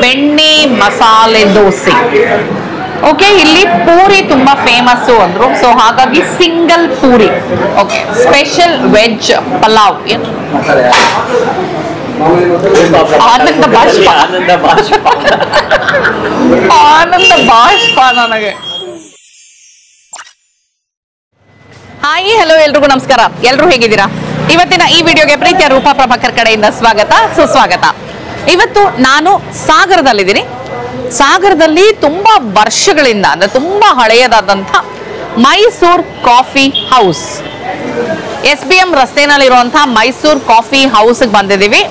ಬೆಣ್ಣೆ ಮಸಾಲೆ ದೋಸೆ. ಓಕೆ, ಇಲ್ಲಿ ಪೂರಿ ತುಂಬಾ ಫೇಮಸ್ ಅಂದ್ರು, ಸೊ ಹಾಗಾಗಿ ಸಿಂಗಲ್ ಪೂರಿ. Okay, special veg pulao. ಆನಂದ ಬಾಷ್ಪ ಆನಂದ ಬಾಷ್ಪ ನನಗೆ. ಹಾಯ್, ಹಲೋ, ಎಲ್ರಿಗೂ ನಮಸ್ಕಾರ. ಎಲ್ರು ಹೇಗಿದ್ದೀರಾ? ಇವತ್ತಿನ ಈ ವಿಡಿಯೋಗೆ ಪ್ರೀತಿಯ ರೂಪಾ ಪ್ರಭಾಕರ್ ಕಡೆಯಿಂದ ಸ್ವಾಗತ, ಸುಸ್ವಾಗತ. ಇವತ್ತು ನಾನು ಸಾಗರದಲ್ಲಿದ್ದೀನಿ. ಸಾಗರದಲ್ಲಿ ತುಂಬಾ ವರ್ಷಗಳಿಂದ, ಅಂದ್ರೆ ತುಂಬಾ ಹಳೆಯದಾದಂಥ ಮೈಸೂರ್ ಕಾಫಿ ಹೌಸ್, SBM ರಸ್ತೆನಲ್ಲಿರುವಂತಹ ಮೈಸೂರ್ ಕಾಫಿ ಹೌಸ್ಗೆ ಬಂದಿದ್ದೀವಿ.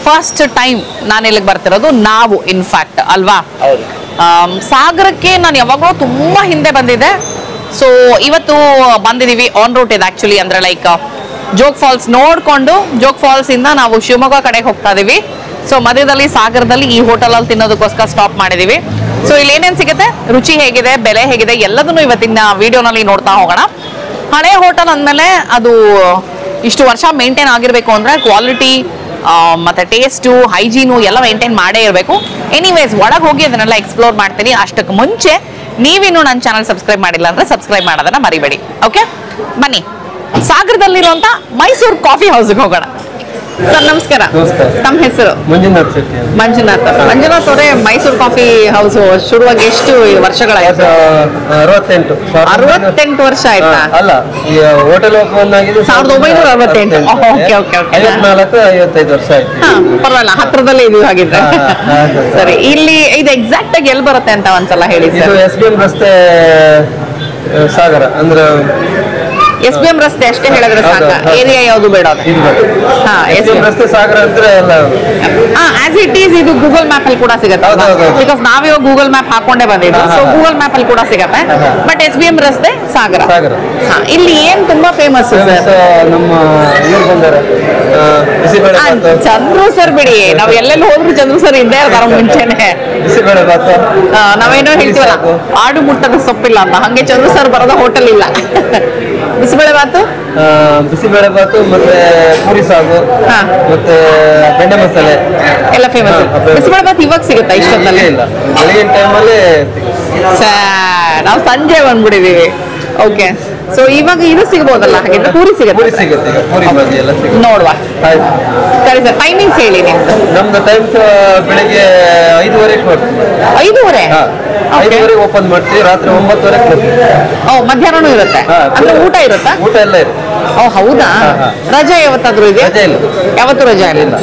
ಫಸ್ಟ್ ಟೈಮ್ ನಾನು ಇಲ್ಲಿಗೆ ಬರ್ತಿರೋದು, ನಾವು ಇನ್ಫ್ಯಾಕ್ಟ್ ಅಲ್ವಾ. ಸಾಗರಕ್ಕೆ ನಾನು ಯಾವಾಗಲೂ ತುಂಬಾ ಹಿಂದೆ ಬಂದಿದ್ದೆ. ಸೊ ಇವತ್ತು ಬಂದಿದ್ದೀವಿ. ಆನ್ ರೂಟ್ ಇದೆ ಆಕ್ಚುಲಿ, ಅಂದ್ರೆ ಲೈಕ್ ಜೋಗ್ ಫಾಲ್ಸ್ ನೋಡ್ಕೊಂಡು ಜೋಗ್ ಫಾಲ್ಸ್ ಇಂದ ನಾವು ಶಿವಮೊಗ್ಗ ಕಡೆಗೆ ಹೋಗ್ತಾ ಇದೀವಿ. ಸೊ ಮಧ್ಯದಲ್ಲಿ ಸಾಗರದಲ್ಲಿ ಈ ಹೋಟೆಲ್ ಅಲ್ಲಿ ತಿನ್ನೋದಕ್ಕೋಸ್ಕರ ಸ್ಟಾಪ್ ಮಾಡಿದೀವಿ. ಸೊ ಇಲ್ಲಿ ಏನೇನ್ ಸಿಗುತ್ತೆ, ರುಚಿ ಹೇಗಿದೆ, ಬೆಲೆ ಹೇಗಿದೆ, ಎಲ್ಲದನ್ನು ಇವತ್ತಿನ ವಿಡಿಯೋನಲ್ಲಿ ನೋಡ್ತಾ ಹೋಗೋಣ. ಹಳೆ ಹೋಟೆಲ್ ಅಂದಮೇಲೆ ಅದು ಇಷ್ಟು ವರ್ಷ ಮೇಂಟೈನ್ ಆಗಿರ್ಬೇಕು ಅಂದ್ರೆ ಕ್ವಾಲಿಟಿ ಮತ್ತೆ ಟೇಸ್ಟು, ಹೈಜೀನು ಎಲ್ಲ ಮೇಂಟೈನ್ ಮಾಡೇ ಇರಬೇಕು. ಎನಿವೇಸ್, ಒಳಗೆ ಹೋಗಿ ಅದನ್ನೆಲ್ಲ ಎಕ್ಸ್ಪ್ಲೋರ್ ಮಾಡ್ತೀನಿ. ಅಷ್ಟಕ್ಕೆ ಮುಂಚೆ ನೀವಿನ್ನು ನನ್ನ ಚಾನಲ್ ಸಬ್ಸ್ಕ್ರೈಬ್ ಮಾಡಿಲ್ಲ ಅಂದ್ರೆ ಸಬ್ಸ್ಕ್ರೈಬ್ ಮಾಡೋದನ್ನ ಮರಿಬೇಡಿ. ಓಕೆ, ಬನ್ನಿ ಸಾಗರದಲ್ಲಿರುವಂತ ಮೈಸೂರ್ ಕಾಫಿ ಹೌಸ್ಗೆ ಹೋಗೋಣ. ಸರ್ ನಮಸ್ಕಾರ. ತಮ್ಮ ಹೆಸರು? ಮಂಜುನಾಥ್. ಮಂಜುನಾಥ್ ಅವರೇ, ಮೈಸೂರ್ ಕಾಫಿ ಹೌಸ್ ಶುರುವಾಗಿ ಎಷ್ಟು ವರ್ಷಗಳಾಯ್ತು? 68 ವರ್ಷ ಆಯ್ತಾ? ಅಲ್ಲ, ಈ ಹೋಟೆಲ್ ಓಪನ್ ಆಗಿದೆ 1968. ಓಕೆ ಓಕೆ ಓಕೆ, 54-55 ವರ್ಷ ಆಯ್ತು. ಪರವಾಗಿಲ್ಲ, ಹತ್ರದಲ್ಲೇ ಇದು ಹಾಗಿದ್ರೆ. ಸರಿ, ಇಲ್ಲಿ ಇದು ಎಕ್ಸಾಕ್ಟ್ ಆಗಿ ಎಲ್ಲಿ ಬರುತ್ತೆ ಅಂತ ಒಂದ್ಸಲ ಹೇಳಿ ಸರ್. ಇದು SBM ರಸ್ತೆ ಸಾಗರ, ಅಂದ್ರೆ SBM ರಸ್ತೆ ಅಷ್ಟೇ ಹೇಳಿದ್ರೆ ಸಾಕ, ಏರಿಯಾ ಯಾವುದು ಬೇಡ. SBM ರಸ್ತೆ ಸಾಗರ ಅಂದ್ರೆ ಆಸ್ ಇಟ್ ಈಸ್ ಇದು ಗೂಗಲ್ ಮ್ಯಾಪ್ ಅಲ್ಲಿ ಕೂಡ ಸಿಗುತ್ತೆ. ಬಿಕಾಸ್ ನಾವಿವಾಗ ಗೂಗಲ್ ಮ್ಯಾಪ್ ಹಾಕೊಂಡೇ ಬಂದಿದ್ದು, ಸೊ ಗೂಗಲ್ ಮ್ಯಾಪ್ ಅಲ್ಲಿ ಕೂಡ ಸಿಗುತ್ತೆ. ಬಟ್ SBM ರಸ್ತೆ ಸಾಗರ. ಇಲ್ಲಿ ಏನ್ ತುಂಬಾ ಫೇಮಸ್ ಸರ್? ನಮ್ಮ ಇವ್ರು ಬಂದಾರೆ, ಚಂದ್ರು ಸರ್. ಬಿಡಿ, ನಾವ್ ಎಲ್ಲೆಲ್ಲಿ ಹೋದ್ರು ಚಂದ್ರು ಸರ್ ಇದ್ದೇ ಇರ್ತಾರ ಮುಂಚೆನೆ. ಬಿಸಿಬೇಳೆ ಬಾತ್, ನಾವೇನೋ ಹೇಳ್ತೀವಲ್ಲ, ಆಡು ಮುಟ್ಟದ ಸೊಪ್ಪಿಲ್ಲ ಅಂತ, ಹಂಗೆ ಚಂದ್ರು ಸರ್ ಬರೋದ ಹೋಟೆಲ್ ಇಲ್ಲ. ಬಿಸಿಬೇಳೆ ಬಾತು, ಬಿಸಿಬೇಳೆ ಬಾತು, ಮತ್ತೆ ಪೂರಿ ಸಾಗು, ಮತ್ತೆ ಬೆಣ್ಣೆ ಮಸಾಲೆ ಎಲ್ಲ ಫೇಮಸ್. ಬಿಸಿಬೇಳೆ ಬಾತ್ ಇವಾಗ ಸಿಗುತ್ತಾ? ಇಷ್ಟೊತ್ತಲ್ಲಿ ಇಲ್ಲ, ಬೆಳಗಿನ ಟೈಮಲ್ಲಿ. ನಾವು ಸಂಜೆ ಬಂದ್ಬಿಟ್ಟಿದೀವಿ. ಓಕೆ, ಸೊ ಇವಾಗ ಇದು ಸಿಗಬಹುದಲ್ಲ? ಹಾಗಿದ್ರೆ ಪೂರಿ ಸಿಗುತ್ತೆ, ಪೂರಿ ಬಾಜಿ ಎಲ್ಲ ಸಿಗುತ್ತೆ. ನೋಡುವ. ಸರಿ ಸರ್, ಟೈಮಿಂಗ್ಸ್ ಹೇಳಿ ನಿಮ್ದು. ನಮ್ದು ಟೈಮ್ಸ್ ಬೆಳಿಗ್ಗೆ 5:30 ಮಾಡ್ತೀವಿ. 5:30? 5:30 ಓಪನ್ ಮಾಡ್ತೀವಿ, ರಾತ್ರಿ 9:00 ಓ, ಮಧ್ಯಾಹ್ನನೂ ಇರುತ್ತೆ? ಅಂದ್ರೆ ಊಟ ಇರುತ್ತಾ? ಊಟ ಎಲ್ಲ ಇರುತ್ತೆ. ಓ ಹೌದಾ? ರಜೆ ಯಾವತ್ತಾದ್ರೂ ಇದೆ? ರಜೆ ಇಲ್ಲ, ಯಾವತ್ತೂ ರಜೆ ಇಲ್ಲ.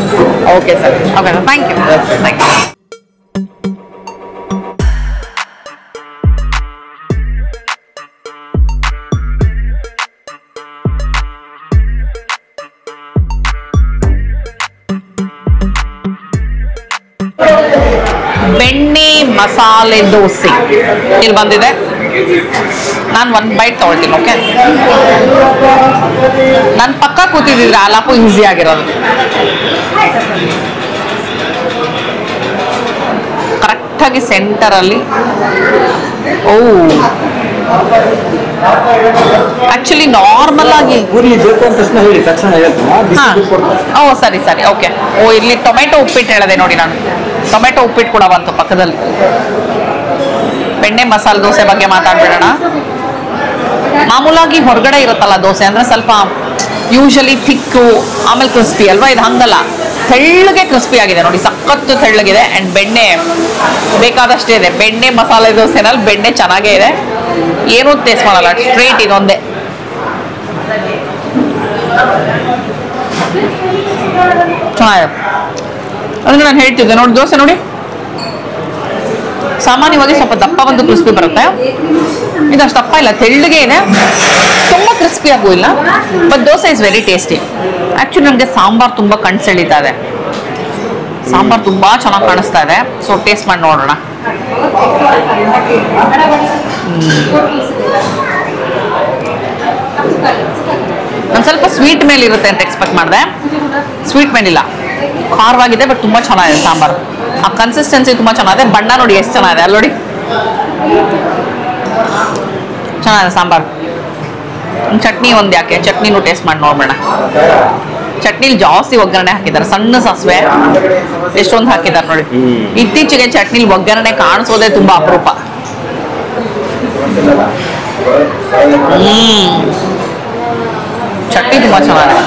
Okay sir, okay, thank you. ಬೆಣ್ಣೆ ಮಸಾಲೆ ದೋಸೆ ಇಲ್ಲಿ ಬಂದಿದೆ. ನಾನು ಒಂದು ಬೈಟ್ ತಗೊಳ್ತೀನಿ. ಓಕೆ, ನನ್ನ ಪಕ್ಕ ಕೂತಿದ್ರೆ ಆಲಾಪು ಈಸಿ ಆಗಿರೋದು. ಕರೆಕ್ಟಾಗಿ ಸೆಂಟರಲ್ಲಿ. ಓ, ಆಕ್ಚುಲಿ ನಾರ್ಮಲ್ ಆಗಿ. ಓ ಸರಿ ಸರಿ, ಓಕೆ. ಓ, ಇಲ್ಲಿ ಟೊಮೆಟೊ ಉಪ್ಪಿಟ್ಟು ಹೇಳಿದೆ ನೋಡಿ ನಾನು. ಟೊಮೆಟೊ ಉಪ್ಪಿಟ್ಟು ಕೂಡ ಬಂತು ಪಕ್ಕದಲ್ಲಿ. ಬೆಣ್ಣೆ ಮಸಾಲೆ ದೋಸೆ ಬಗ್ಗೆ ಮಾತಾಡ್ಬಿಡೋಣ. ಮಾಮೂಲಾಗಿ ಹೊರಗಡೆ ಇರುತ್ತಲ್ಲ ದೋಸೆ, ಅಂದ್ರೆ ಸ್ವಲ್ಪ ಯೂಶಲಿ ಥಿಕ್ಕು, ಆಮೇಲೆ ಕ್ರಿಸ್ಪಿ ಅಲ್ವಾ. ಇದು ಹಂಗಲ್ಲ, ತೆಳ್ಳಗೆ ಕ್ರಿಸ್ಪಿ ಆಗಿದೆ ನೋಡಿ, ಸಖತ್ತು ತೆಳ್ಳಗಿದೆ. ಆ್ಯಂಡ್ ಬೆಣ್ಣೆ ಬೇಕಾದಷ್ಟೇ ಇದೆ. ಬೆಣ್ಣೆ ಮಸಾಲೆ ದೋಸೆನಲ್ಲಿ ಬೆಣ್ಣೆ ಚೆನ್ನಾಗೇ ಇದೆ, ಏನೂ ಟೇಸ್ಟ್ ಮಾಡಲ್ಲ, ಸ್ಟ್ರೇಟ್ ಇದೊಂದೇ. ಚೆನ್ನಾಗಿದೆ. ಅಂದ್ರೆ ನಾನು ಹೇಳ್ತಿದ್ದೆ ನೋಡಿ, ದೋಸೆ ನೋಡಿ ಸಾಮಾನ್ಯವಾಗಿ ಸ್ವಲ್ಪ ದಪ್ಪ ಒಂದು ಕ್ರಿಸ್ಪಿ ಬರುತ್ತೆ. ಇದಷ್ಟು ದಪ್ಪ ಇಲ್ಲ, ತೆಳ್ಳಗೆ ಇದೆ, ತುಂಬ ಕ್ರಿಸ್ಪಿ ಆಗೂ ಇಲ್ಲ. But dosa is very tasty. Actually ನನಗೆ ಸಾಂಬಾರು ತುಂಬ ಕಣ್ ಸೆಳೀತಾ ಇದೆ. ಸಾಂಬಾರು ತುಂಬ ಚೆನ್ನಾಗಿ ಕಾಣಿಸ್ತಾ ಇದೆ. ಸೊ ಟೇಸ್ಟ್ ಮಾಡಿ ನೋಡೋಣ. ನಾನು ಸ್ವಲ್ಪ ಸ್ವೀಟ್ ಮೇಲೆ ಇರುತ್ತೆ ಅಂತ ಎಕ್ಸ್ಪೆಕ್ಟ್ ಮಾಡಿದೆ. ಸ್ವೀಟ್ ಮೇಲಿಲ್ಲ, ಖಾರವಾಗಿದೆ, ಬಟ್ ತುಂಬ ಚೆನ್ನಾಗಿದೆ ಸಾಂಬಾರು. ಆ ಕನ್ಸಿಸ್ಟೆನ್ಸಿ ತುಂಬ ಚೆನ್ನಾಗಿದೆ. ಬಣ್ಣ ನೋಡಿ ಎಷ್ಟು ಚೆನ್ನಾಗಿದೆ ಅಲ್ಲಿ ನೋಡಿ, ಚೆನ್ನಾಗಿದೆ ಸಾಂಬಾರು. ಚಟ್ನಿ ಒಂದು ಯಾಕೆ, ಚಟ್ನಿನೂ ಟೇಸ್ಟ್ ಮಾಡಿ ನೋಡೋಣ. ಚಟ್ನಿಲಿ ಜಾಸ್ತಿ ಒಗ್ಗರಣೆ ಹಾಕಿದ್ದಾರೆ. ಸಣ್ಣ ಸಾಸಿವೆ ಎಷ್ಟೊಂದು ಹಾಕಿದ್ದಾರೆ ನೋಡಿ. ಇತ್ತೀಚೆಗೆ ಚಟ್ನಿಲಿ ಒಗ್ಗರಣೆ ಕಾಣಿಸೋದೇ ತುಂಬಾ ಅಪರೂಪ. ಚಟ್ನಿ ತುಂಬಾ ಚೆನ್ನಾಗಿದೆ.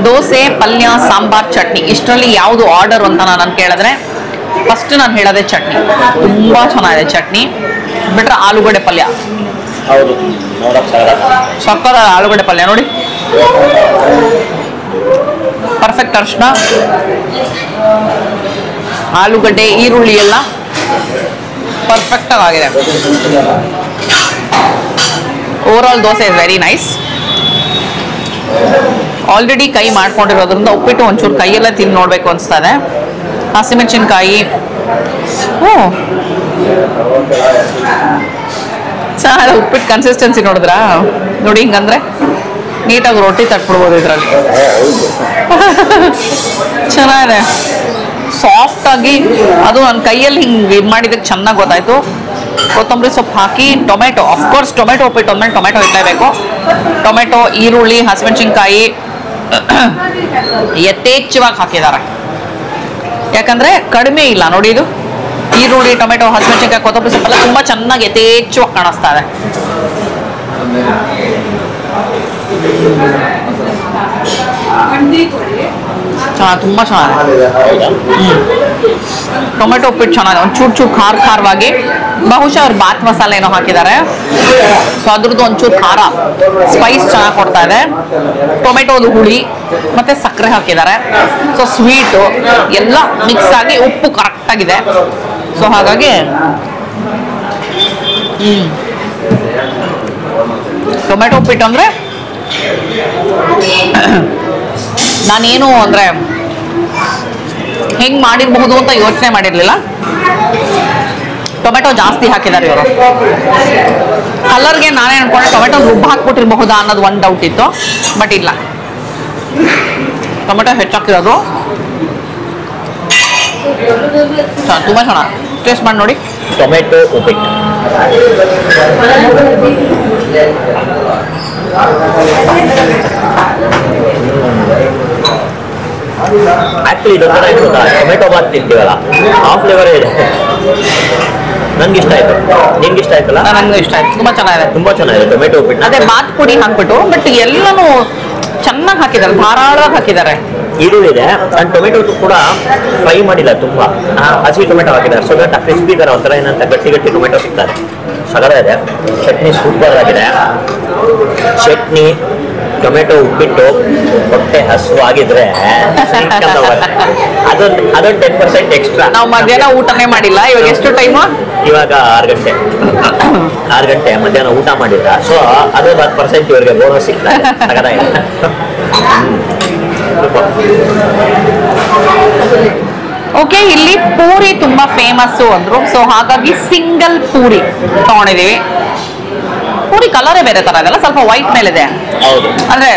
ದೋಸೆ ಪಲ್ಯ ಸಾಂಬಾರ್ ಚಟ್ನಿ ಇಷ್ಟರಲ್ಲಿ ಯಾವುದು ಆರ್ಡರ್ ಅಂತ ನಾನು ಕೇಳಿದ್ರೆ ಫಸ್ಟ್ ನಾನು ಹೇಳೋದೇ ಚಟ್ನಿ. ತುಂಬಾ ಚೆನ್ನಾಗಿದೆ ಚಟ್ನಿ. ಬಿಟ್ರೆ ಆಲೂಗಡ್ಡೆ ಪಲ್ಯ, ಸಕ್ಕರ ಆಲೂಗಡ್ಡೆ ಪಲ್ಯ ನೋಡಿ, ಪರ್ಫೆಕ್ಟ್. ಅರ್ಶಿನ, ಆಲೂಗಡ್ಡೆ, ಈರುಳ್ಳಿ ಎಲ್ಲ ಪರ್ಫೆಕ್ಟ್ ಆಗಿದೆ. Over all dosa is very nice. Already ಕೈ ಮಾಡ್ಕೊಂಡಿರೋದ್ರಿಂದ ಉಪ್ಪಿಟ್ಟು ಒಂಚೂರು ಕೈಯೆಲ್ಲ ತಿಂದು ನೋಡ್ಬೇಕು ಅನ್ಸ್ತದೆ. ಹಸಿಮೆಣಸಿನ್ಕಾಯಿ ಚೆನ್ನಾಗಿ ಉಪ್ಪಿಟ್ಟು ಕನ್ಸಿಸ್ಟೆನ್ಸಿ ನೋಡಿದ್ರಾ ನೋಡಿ. ಹಿಂಗಂದ್ರೆ ನೀಟಾಗಿ ರೊಟ್ಟಿ ತಟ್ಬಿಡ್ಬೋದು ಇದ್ರಲ್ಲಿ. ಚೆನ್ನಾಗಿದೆ, ಸಾಫ್ಟ್ ಆಗಿ. ಅದು ನನ್ನ ಕೈಯಲ್ಲಿ ಹಿಂಗೆ ಇದು ಮಾಡಿದಕ್ಕೆ ಚೆನ್ನಾಗಿ ಗೊತ್ತಾಯ್ತು. ಕೊತ್ತಂಬರಿ ಸೊಪ್ಪು ಹಾಕಿ, ಟೊಮೆಟೊ, ಅಫ್ಕೋರ್ಸ್ ಟೊಮೆಟೊ ಉಪ್ಪಿಟ್ಟು ಅಂದ್ಮೇಲೆ ಟೊಮೆಟೊ ಇರಲೇಬೇಕು. ಟೊಮೆಟೊ, ಈರುಳ್ಳಿ, ಹಸಿಮೆಣಸಿನ್ಕಾಯಿ ಯಥೇಚ್ಛವಾಗಿ ಹಾಕಿದ್ದಾರೆ. ಯಾಕಂದ್ರೆ ಕಡಿಮೆ ಇಲ್ಲ ನೋಡಿ. ಇದು ಈರುಳ್ಳಿ, ಟೊಮೆಟೊ, ಹಸಿಮೆಣಸಿನ್ಕಾಯಿ, ಕೊತ್ತಂಬರಿ ಸೊಪ್ಪೆಲ್ಲ ತುಂಬಾ ಚೆನ್ನಾಗಿ ಯಥೇಚ್ಛವಾಗಿ ಕಾಣಿಸ್ತಾ ಇದೆ. ತುಂಬಾ ಚೆನ್ನಾಗಿದೆ. ಟೊಮೆಟೊ ಉಪ್ಪಿಟ್ಟು ಚೆನ್ನಾಗಿದೆ. ಒಂಚೂರು ಚೂರು ಖಾರವಾಗಿ, ಬಹುಶಃ ಅವ್ರು ಬಾತ್ ಮಸಾಲೆ ಏನೋ ಹಾಕಿದ್ದಾರೆ. ಸೊ ಅದ್ರದ್ದು ಒಂಚೂರು ಖಾರ ಸ್ಪೈಸ್ ಚೆನ್ನಾಗಿ ಕೊಡ್ತಾ ಇದೆ. ಟೊಮೆಟೊದು ಹುಳಿ ಮತ್ತೆ ಸಕ್ಕರೆ ಹಾಕಿದ್ದಾರೆ. ಸೊ ಸ್ವೀಟು ಎಲ್ಲ ಮಿಕ್ಸ್ ಆಗಿ ಉಪ್ಪು ಕರೆಕ್ಟ್ ಆಗಿದೆ. ಸೊ ಹಾಗಾಗಿ ಟೊಮೆಟೊ ಉಪ್ಪಿಟ್ಟು ಅಂದ್ರೆ ನಾನೇನು ಅಂದ್ರೆ ಹೆಂಗ್ ಮಾಡಿರಬಹುದು ಅಂತ ಯೋಚನೆ ಮಾಡಿರ್ಲಿಲ್ಲ. ಟೊಮೆಟೊ ಜಾಸ್ತಿ ಹಾಕಿದ್ದಾರೆ ಇವರು. ಕಲರ್ಗೆ ನಾನೇ ಅನ್ಕೊಂಡೆ ಟೊಮೆಟೊ ರುಬ್ಬ ಹಾಕ್ಬಿಟ್ಟಿರಬಹುದಾ ಅನ್ನೋದು ಒಂದು ಡೌಟ್ ಇತ್ತು. ಬಟ್ ಇಲ್ಲ, ಟೊಮೆಟೊ ಹೆಚ್ಚಾಕಿರೋದು. ತುಂಬಾ ಚೆನ್ನಾಗಿ ಟೇಸ್ಟ್ ಮಾಡಿ ನೋಡಿ. ಟೊಮೆಟೊ ಉಪ್ಪಿಟ್ಟು ಆಕ್ಚುಲಿ ಇದೊಂಥರ ಗೊತ್ತಾ, ಟೊಮೆಟೊ ಬಾತ್ ತಿಂತೀವಲ್ಲ ಆ ಫ್ಲೇವರೇ ಇದೆ. ನಂಗೆ ಇಷ್ಟ ಆಯ್ತು. ನಿಮ್ಗೆ ಇಷ್ಟ ಆಯ್ತಲ್ಲ? ನಂಗೆ ಇಷ್ಟ ಆಯ್ತು. ತುಂಬಾ ಚೆನ್ನಾಗಿದೆ, ತುಂಬಾ ಚೆನ್ನಾಗಿದೆ ಟೊಮೆಟೊ ಉಪ್ಪಿಟ್ಟು. ಅದೇ ಬಾತ್ ಪುಡಿ ಹಾಕ್ಬಿಟ್ಟು, ಬಟ್ ಎಲ್ಲನೂ ಚೆನ್ನಾಗಿ ಹಾಕಿದ್ದಾರೆ, ಧಾರಾಳವಾಗಿ ಹಾಕಿದ್ದಾರೆ. ಈರುಳ್ಳಿ ಇದೆ ಅಂಡ್ ಟೊಮೆಟೊ ಕೂಡ ಫ್ರೈ ಮಾಡಿಲ್ಲ, ತುಂಬಾ ಹಸಿ ಟೊಮೆಟೊ ಹಾಕಿದ್ದಾರೆ. ಸೊ ದಟ್ ಕ್ರಿಸ್ಪಿ ತರ ಒಂಥರ ಏನಂತ ಗಟ್ಟಿ ಗಟ್ಟಿ ಟೊಮೆಟೊ ಸಿಗ್ತಾರೆ. ಸಗರ ಇದೆ. ಚಟ್ನಿ ಸೂಪರ್ ಆಗಿದೆ. ಚಟ್ನಿ, ಟೊಮೆಟೊ ಉಪ್ಪಿಟ್ಟು, ಹೊಟ್ಟೆ ಹಸುವಾಗಿದ್ರೆ ಅದೊಂದು 10% ಎಕ್ಸ್ಟ್ರಾ. ನಾವು ಮಧ್ಯಾಹ್ನ ಊಟನೇ ಮಾಡಿಲ್ಲ. ಇವಾಗ ಎಷ್ಟು ಟೈಮು? ಇವಾಗ 6 ಗಂಟೆ ಮಧ್ಯಾಹ್ನ ಊಟ ಮಾಡಿಲ್ಲ. ಸೊ ಅದೊಂದು 10% ಇವರಿಗೆ ಬೋನಸ್ ಸಿಗ್ತಾರೆ. ಸಗದಾಗಿದೆ. ಓಕೆ, ಇಲ್ಲಿ ಪೂರಿ ತುಂಬಾ ಫೇಮಸ್ ಅಂದ್ರು. ಸೊ ಹಾಗಾಗಿ ಸಿಂಗಲ್ ಪೂರಿ ತಗೊಂಡಿದೀವಿ. ಪೂರಿ ಕಲರೇ ಬೇರೆ ತರ ಇದೆಲ್ಲ, ಸ್ವಲ್ಪ ವೈಟ್ ಮೇಲಿದೆ. ಹೌದು, ಅಂದ್ರೆ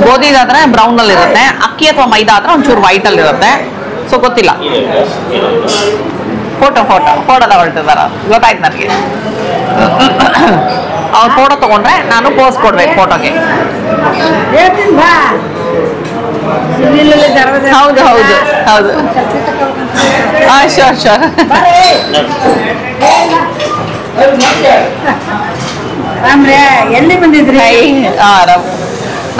ಗೋಧಿದಾದ್ರೆ ಬ್ರೌನ್ ಅಲ್ಲಿ ಇರುತ್ತೆ, ಅಕ್ಕಿ ಅಥವಾ ಮೈದಾ ಆದ್ರೆ ಒಂಚೂರು ವೈಟ್ ಅಲ್ಲಿ ಇರುತ್ತೆ. ಸೊ ಗೊತ್ತಿಲ್ಲ. ಫೋಟೋ ತಗೊಳ್ತಿದಾರ, ಗೊತ್ತಾಯ್ತು ನನಗೆ. ಅವ್ರು ಫೋಟೋ ತಗೊಂಡ್ರೆ ನಾನು ಪೋಸ್ ಕೊಡ್ಬೇಕು ಫೋಟೋಗೆ. ಹೌದು ಹೌದು ಹೌದು. ಶೋರ್. ಎಲ್ಲಿ ಬಂದಿದ್ರಿ?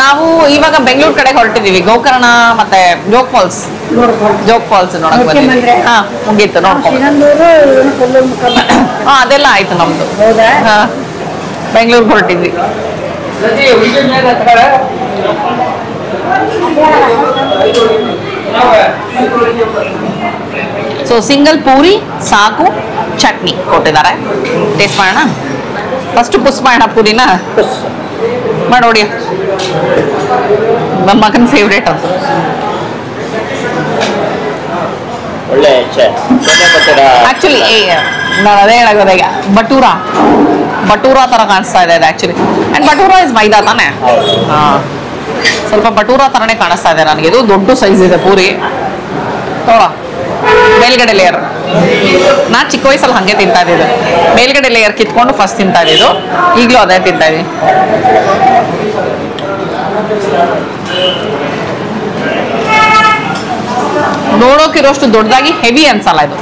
ನಾವು ಇವಾಗ ಬೆಂಗಳೂರು ಕಡೆ ಹೊರಟಿದೀವಿ. ಗೋಕರ್ಣ ಮತ್ತೆ ಜೋಗ್ ಫಾಲ್ಸ್ ನೋಡಕ್ ಬಂದಿದ್ವಿ. ಹಾ, ಮುಗೀತು ನೋಡ್ಕೊಂಡು. ಅದೆಲ್ಲ ಆಯ್ತು ನಮ್ದು. ಬೆಂಗಳೂರಿಗೆ ಹೊರಟಿದ್ವಿ. ಸೊ ಸಿಂಗಲ್ ಪೂರಿ, ಸಾಗು, ಚಟ್ನಿ ಕೊಟ್ಟಿದ್ದಾರೆ. ಟೇಸ್ಟ್ ಮಾಡೋಣ. ಫಸ್ಟ್ ಪುಸ್ ಮಾಡೋಣ ಪೂರಿನ. ಮಾಡಿ ನನ್ನ ಮಗನ ಫೇವ್ರೇಟ್ ಅಂತ. ಒಳ್ಳೆ ಆಕ್ಚುಲಿ ನಾನು ಅದೇ ಹೇಳೋದ ಈಗ. ಬಟೂರಾ ತರ ಕಾಣಿಸ್ತಾ ಇದೆ ಆಕ್ಚುಲಿ. ಅಂಡ್ ಬಟೂರಾ ಇಸ್ ಮೈದಾ ತಾನೆ. ಸ್ವಲ್ಪ ಬಟೂರಾ ತರನೇ ಕಾಣಿಸ್ತಾ ಇದೆ ನನಗೆ. ಇದು ದೊಡ್ಡ ಸೈಜ್ ಇದೆ ಪೂರಿ. ಮೇಲ್ಗಡೆ ಲೇಯರ್ ನಾ ಚಿಕ್ಕ ವಯಸ್ಸಲ್ಲಿ ಹಾಗೆ ತಿಂತಾ ಇದ್ದಿದ್ದು, ಮೇಲ್ಗಡೆ ಲೇಯರ್ ಕಿತ್ಕೊಂಡು ಫಸ್ಟ್ ತಿಂತಾ ಇದ್ದಿದ್ದು, ಈಗಲೂ ಅದೇ ತಿಂತಾ ಇದೀನಿ. ನೋಡೋಕಿರೋಷ್ಟು ದೊಡ್ಡದಾಗಿ ಹೆವಿ ಅನ್ಸಲ್ಲ ಇದು,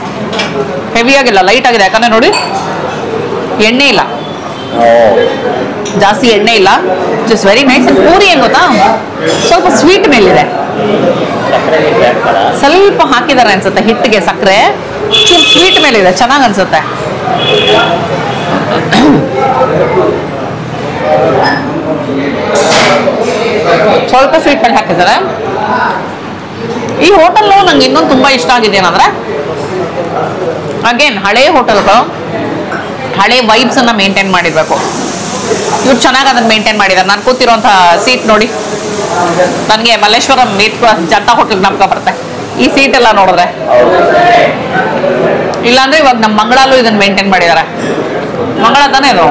ಹೆವಿ ಆಗಿಲ್ಲ, ಲೈಟ್ ಆಗಿದೆ. ಯಾಕಂದ್ರೆ ನೋಡಿ ಎಣ್ಣೆ ಇಲ್ಲ, ಜಾಸ್ತಿ ಎಣ್ಣೆ ಇಲ್ಲ, ಜಸ್ಟ್ ವೆರಿ ನೈಸ್. ಪೂರಿ ಏನ್ ಗೊತ್ತಾ, ಸ್ವಲ್ಪ ಸ್ವೀಟ್ ಮೇಲಿದೆ, ಸ್ವಲ್ಪ ಹಾಕಿದಾರೆ ಅನ್ಸುತ್ತೆ ಹಿಟ್ಟಿಗೆ ಸಕ್ಕರೆ, ಚೂರು ಸ್ವೀಟ್ ಮೇಲಿದೆ, ಚೆನ್ನಾಗಿ ಅನ್ಸುತ್ತೆ. ಸ್ವಲ್ಪ ಸ್ವೀಟ್ ಮೇಲೆ ಹಾಕಿದ್ದಾರೆ. ಈ ಹೋಟೆಲ್ ನಂಗೆ ಇನ್ನೊಂದು ತುಂಬಾ ಇಷ್ಟ ಆಗಿದೆ ಏನಂದ್ರೆ, ಅಗೇನ್ ಹಳೆ ಹೋಟೆಲ್ಗಳು ಹಳೆ ವೈಬ್ಸ್ ಅನ್ನ ಮೇಂಟೈನ್ ಮಾಡಿರ್ಬೇಕು. ಇವ್ರು ಚೆನ್ನಾಗಿ ಅದನ್ನ ಮೇಂಟೈನ್ ಮಾಡಿದ್ದಾರೆ. ನಾನು ಕೂತಿರೋಂಥ ಸೀಟ್ ನೋಡಿ, ನನಗೆ ಮಲ್ಲೇಶ್ವರಂ ಜನತಾ ಹೋಟೆಲ್ ಜ್ಞಾಪಕ ಬರುತ್ತೆ ಈ ಸೀಟ್ ಎಲ್ಲ ನೋಡಿದ್ರೆ. ಇಲ್ಲಾಂದ್ರೆ ಇವಾಗ ನಮ್ಮ ಮಂಗಳಲ್ಲೂ ಇದನ್ನ ಮೇಂಟೈನ್ ಮಾಡಿದ್ದಾರೆ. ಮಂಗಳ ತಾನೇ ಇದು,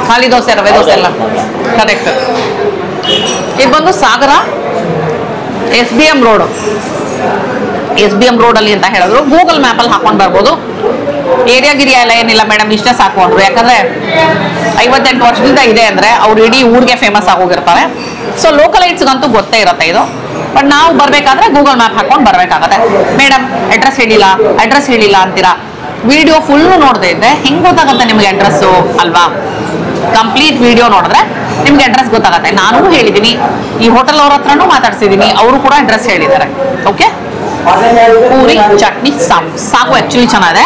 ಖಾಲಿ ದೋಸೆ ರವೆ ದೋಸೆ ಎಲ್ಲ ಕರೆಕ್ಟ್. ಇದು ಬಂದು ಸಾಗರ SBM ರೋಡ್, SBM ರೋಡಲ್ಲಿ ಅಂತ ಹೇಳಿದ್ರು. ಗೂಗಲ್ ಮ್ಯಾಪಲ್ಲಿ ಹಾಕೊಂಡು ಬರ್ಬೋದು. ಏರಿಯಾ ಗಿರಿಯಾ ಎಲ್ಲ ಏನಿಲ್ಲ ಮೇಡಮ್, ಇಷ್ಟೇ ಸಾಕು ಅಂದ್ರು. ಯಾಕಂದ್ರೆ 58 ವರ್ಷದಿಂದ ಇದೆ ಅಂದ್ರೆ ಅವ್ರು ಇಡೀ ಊರಿಗೆ ಫೇಮಸ್ ಆಗೋಗಿರ್ತಾರೆ. ಸೊ ಲೋಕಲೈಟ್ಸ್ಗಂತೂ ಗೊತ್ತೇ ಇರುತ್ತೆ ಇದು. ಬಟ್ ನಾವು ಬರ್ಬೇಕಾದ್ರೆ ಗೂಗಲ್ ಮ್ಯಾಪ್ ಹಾಕೊಂಡು ಬರ್ಬೇಕಾಗತ್ತೆ. ಮೇಡಮ್ ಅಡ್ರೆಸ್ ಹೇಳಿಲ್ಲ ಅಂತೀರಾ. ವಿಡಿಯೋ ಫುಲ್ ನೋಡದೆ ಇದ್ದೆ ಹೆಂಗ್ ಗೊತ್ತಾಗತ್ತೆ ನಿಮ್ಗೆ ಅಡ್ರೆಸ್ಸು ಅಲ್ವಾ? ಕಂಪ್ಲೀಟ್ ವಿಡಿಯೋ ನೋಡಿದ್ರೆ ನಿಮ್ಗೆ ಅಡ್ರೆಸ್ ಗೊತ್ತಾಗತ್ತೆ. ನಾನು ಹೇಳಿದ್ದೀನಿ, ಈ ಹೋಟೆಲ್ ಅವ್ರ ಹತ್ರನೂ ಮಾತಾಡ್ಸಿದ್ದೀನಿ, ಅವರು ಕೂಡ ಅಡ್ರೆಸ್ ಹೇಳಿದ್ದಾರೆ. ಓಕೆ, ಪೂರಿ ಚಟ್ನಿ ಸಾಕು, ಆಕ್ಚುಲಿ ಚೆನ್ನಾಗಿದೆ.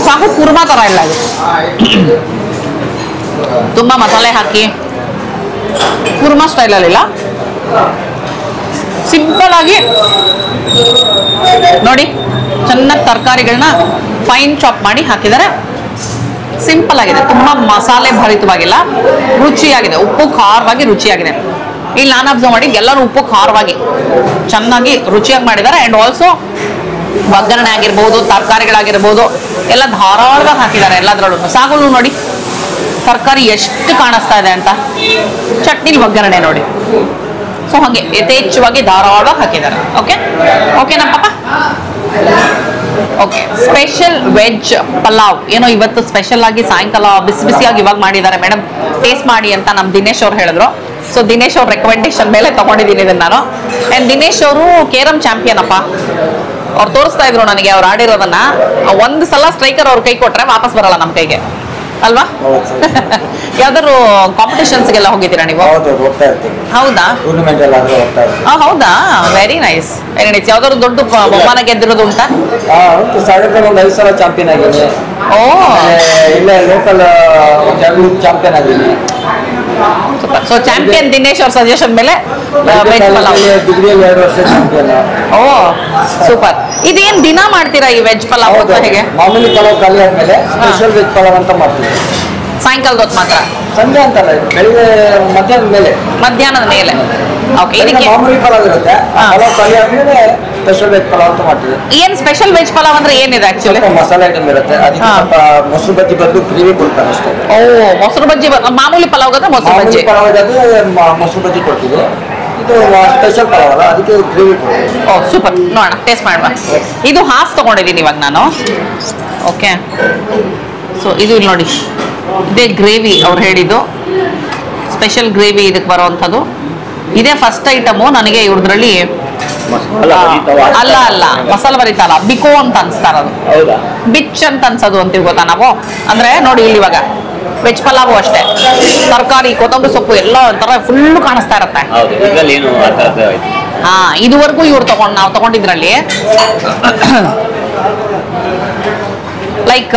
ಸಾಕು ಕುರ್ಮಾ ತರ ಇಲ್ಲ ಇದು, ತುಂಬಾ ಮಸಾಲೆ ಹಾಕಿ ಕುರ್ಮಾ ಸ್ಟೈಲಲ್ಲಿಲ್ಲ, ಸಿಂಪಲ್ ಆಗಿ ನೋಡಿ ಚೆನ್ನಾಗಿ ತರಕಾರಿಗಳನ್ನ ಫೈನ್ ಚಾಪ್ ಮಾಡಿ ಹಾಕಿದ್ದಾರೆ. ಸಿಂಪಲ್ ಆಗಿದೆ, ತುಂಬಾ ಮಸಾಲೆ ಭರಿತವಾಗಿಲ್ಲ, ರುಚಿಯಾಗಿದೆ, ಉಪ್ಪು ಖಾರವಾಗಿ ರುಚಿಯಾಗಿದೆ. ಇಲ್ಲಿ ನಾನು ಅಬ್ಸರ್ವ್ ಮಾಡಿ ಎಲ್ಲರೂ ಉಪ್ಪು ಖಾರವಾಗಿ ಚೆನ್ನಾಗಿ ರುಚಿಯಾಗಿ ಮಾಡಿದ್ದಾರೆ. ಅಂಡ್ ಆಲ್ಸೋ ಒಗ್ಗರಣೆ ಆಗಿರ್ಬೋದು, ತರಕಾರಿಗಳಾಗಿರ್ಬೋದು ಎಲ್ಲ ಧಾರಾಳವಾಗಿ ಹಾಕಿದ್ದಾರೆ ಎಲ್ಲದ್ರಲ್ಲೂ. ಸಾಗುಲು ನೋಡಿ ತರಕಾರಿ ಎಷ್ಟು ಕಾಣಿಸ್ತಾ ಇದೆ ಅಂತ, ಚಟ್ನಿಲಿ ಒಗ್ಗರಣೆ ನೋಡಿ. ಸೊ ಹಾಗೆ ಯಥೇಚ್ಛವಾಗಿ ಧಾರಾಳವಾಗಿ ಹಾಕಿದ್ದಾರೆ. ಓಕೆನಾ ಪಾಪ? ಓಕೆ, ಸ್ಪೆಷಲ್ ವೆಜ್ ಪಲಾವ್ ಏನೋ ಇವತ್ತು ಸ್ಪೆಷಲ್ ಆಗಿ ಸಾಯಂಕಾಲ ಬಿಸಿ ಬಿಸಿಯಾಗಿ ಇವಾಗ ಮಾಡಿದ್ದಾರೆ ಮೇಡಮ್, ಟೇಸ್ಟ್ ಮಾಡಿ ಅಂತ ನಮ್ಮ ದಿನೇಶ್ ಅವ್ರು ಹೇಳಿದ್ರು. ಸೊ ದಿನೇಶ್ ಅವ್ರ ರೆಕಮೆಂಡೇಶನ್ ಮೇಲೆ ತಗೊಂಡಿದ್ದೀನಿ ಇದನ್ನ ನಾನು. ಅಂಡ್ ದಿನೇಶ್ ಅವರು ಕೇರಂ ಚಾಂಪಿಯನ್ ಅಪ್ಪ. ಅವ್ರು ತೋರಿಸ್ತಾ ಇದ್ರು ನನಗೆ ಅವ್ರು ಆಡಿರೋದನ್ನ. ಒಂದು ಸಲ ಸ್ಟ್ರೈಕರ್ ಅವ್ರ ಕೈ ಕೊಟ್ರೆ ವಾಪಸ್ ಬರಲ್ಲ ನಮ್ಮ ಕೈಗೆ ಅಲ್ವಾ? ಯಾವ್ದಾದ್ರು ಕಾಂಪಿಟೇಷನ್ಸ್ಗೆಲ್ಲ ಹೋಗಿದ್ದೀರಾ ನೀವು? ಹೌದಾ? ಹೌದಾ, ವೆರಿ ನೈಸ್. ಯಾವ್ದಾದ್ರು ದೊಡ್ಡ ಬಹುಮಾನ ಗೆದ್ದಿರೋದು ಉಂಟಾ? ಒಂದು 5 ಸಲ ಚಾಂಪಿಯನ್ ಆಗಿದ್ದೀನಿ. ಓ, ಇಲ್ಲ ಲೋಕಲ್ ಚಾಂಪಿಯನ್ ಆಗಿದ್ದೀನಿ. ಸೂಪರ್. ಸೊ ಚಾಂಪಿಯನ್ ದಿನೇಶ್ ಅವ್ರ ಸಜೆಷನ್ ಮೇಲೆ ವೆಜ್ ಪಲಾವ್. ಡಿಗ್ರಿಯಲ್ಲಿ 2 ವರ್ಷ ಚಾಂಪಿಯನ್. ಓ ಸೂಪರ್. ಇದೇನ್ ದಿನ ಮಾಡ್ತೀರಾ ಈ ವೆಜ್ ಪಲಾವ್? ಹೇಗೆ? ಮಾಮೂಲಿ ಪಲಾವ್ ಖಾಲಿ ಆದ್ಮೇಲೆ ಸ್ಪೆಷಲ್ ವೆಜ್ ಪಲಾವ್ ಅಂತ ಮಾಡ್ತೀವಿ. ಸಾಯಂಕಾಲದ ಹೊತ್ತು ಮಾತ್ರ? ಸಂಜೆ ಅಂತಲ್ಲ, ಬೆಳಿಗ್ಗೆ ಮಧ್ಯಾಹ್ನದ ಮೇಲೆ. ಓಕೆ, ಇದಕ್ಕೆ ಮಾಮೂಲಿ ಪಲಾವ್ ಇರುತ್ತೆ, ಪಲಾವ್ ಖಾಲಿ ಆದ್ಮೇಲೆ ಸ್ಪೆಷಲ್ ವೆಜ್ ಪಲಾವ್ ಅಂತ ಮಾಡ್ತೀವಿ. ಏನ್ ಸ್ಪೆಷಲ್ ವೆಜ್ ಪಲಾವ್ ಅಂದ್ರೆ ಏನಿದೆ ಆಕ್ಚುಲಿ? ಮಸಾಲೆ ಐಟಮ್ ಇರುತ್ತೆ, ಅದಕ್ಕೆ ಸ್ವಲ್ಪ ಮೊಸರು ಬಜ್ಜಿ ಬದಲು ಗ್ರೇವಿ ಕೊಡ್ತಾರೆ ಅಷ್ಟೇ. ಓ, ಮೊಸರು ಬಜ್ಜಿ. ಮಾಮೂಲಿ ಪಲಾವ್ ಮೊಸರು ಬಜ್ಜಿ. ಪಲಾವ್ ಮೊಸರು ಬಜ್ಜಿ ಕೊಡ್ತೀವಿ. ಇದು ಸ್ಪೆಷಲ್ ಪಲಾವ್ ಅಲ್ಲ, ಅದಕ್ಕೆ ಗ್ರೇವಿ ಕೊಡ್ತೀವಿ. ಓ ಸೂಪರ್, ನೋಡೋಣ ಟೇಸ್ಟ್ ಮಾಡುವ. ಇದು ಹಾಫ್ ತಗೊಂಡಿದ್ದೀನಿ ಇವಾಗ ನಾನು. ಓಕೆ, ಸೊ ಇದು ಇಲ್ಲಿ ನೋಡಿ, ಇದೇ ಗ್ರೇವಿ ಅವ್ರು ಹೇಳಿದ್ದು, ಸ್ಪೆಷಲ್ ಗ್ರೇವಿ ಇದಕ್ಕೆ ಬರುವಂಥದ್ದು. ಇದೇ ಫಸ್ಟ್ ಐಟಮು ನನಗೆ ಇವ್ರದ್ರಲ್ಲಿ. ಅಲ್ಲ ಮಸಾಲೆ ಬರೀತಲ್ಲ, ಬಿಕೋ ಅಂತ ಅನ್ಸ್ತಾರ, ಅದು ಬಿಚ್ ಅಂತ ಅನ್ಸೋದು ಅಂತೀವಿ ಗೊತ್ತಾ ನಾವು. ಅಂದ್ರೆ ನೋಡಿ ಇಲ್ಲಿ ಇವಾಗ ವೆಜ್ ಪಲಾವು ಅಷ್ಟೇ, ತರಕಾರಿ ಕೊತ್ತಂಬರಿ ಸೊಪ್ಪು ಎಲ್ಲ ಒಂಥರ ಫುಲ್ ಕಾಣಿಸ್ತಾ ಇರುತ್ತೆ. ಹಾ, ಇದುವರೆಗೂ ನಾವು ತಗೊಂಡಿದ್ರಲ್ಲಿ ಲೈಕ್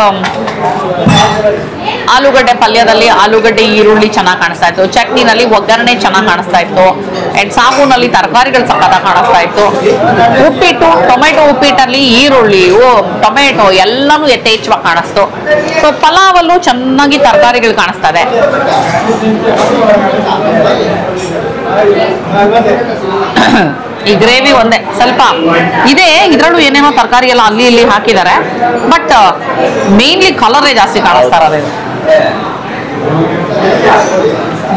ಆಲೂಗಡ್ಡೆ ಪಲ್ಯದಲ್ಲಿ ಆಲೂಗಡ್ಡೆ ಈರುಳ್ಳಿ ಚೆನ್ನಾಗಿ ಕಾಣಿಸ್ತಾ ಇತ್ತು, ಚಟ್ನಿನಲ್ಲಿ ಒಗ್ಗರಣೆ ಚೆನ್ನಾಗಿ ಕಾಣಿಸ್ತಾ ಇತ್ತು, ಅಂಡ್ ಸಾಗುನಲ್ಲಿ ತರಕಾರಿಗಳು ಸಖತ್ತಾಗಿ ಕಾಣಿಸ್ತಾ ಇತ್ತು. ಉಪ್ಪಿಟ್ಟು, ಟೊಮೆಟೊ ಉಪ್ಪಿಟ್ಟಲ್ಲಿ ಈರುಳ್ಳಿ, ಟೊಮೆಟೊ ಎಲ್ಲಾನು ಯಥೇಚ್ಛವಾಗಿ ಕಾಣಿಸ್ತು. ಸೊ ಪಲಾವಲ್ಲೂ ಚೆನ್ನಾಗಿ ತರಕಾರಿಗಳು ಕಾಣಿಸ್ತಾ ಇದೆ. ಈ ಗ್ರೇವಿ ಒಂದೇ ಸ್ವಲ್ಪ ಇದೆ, ಇದ್ರಲ್ಲೂ ಏನೇನೋ ತರಕಾರಿ ಎಲ್ಲ ಅಲ್ಲಿ ಇಲ್ಲಿ ಹಾಕಿದ್ದಾರೆ. ಬಟ್ ಮೇನ್ಲಿ ಕಲರೇ ಜಾಸ್ತಿ ಕಾಣಿಸ್ತಾ ಇರೋದು.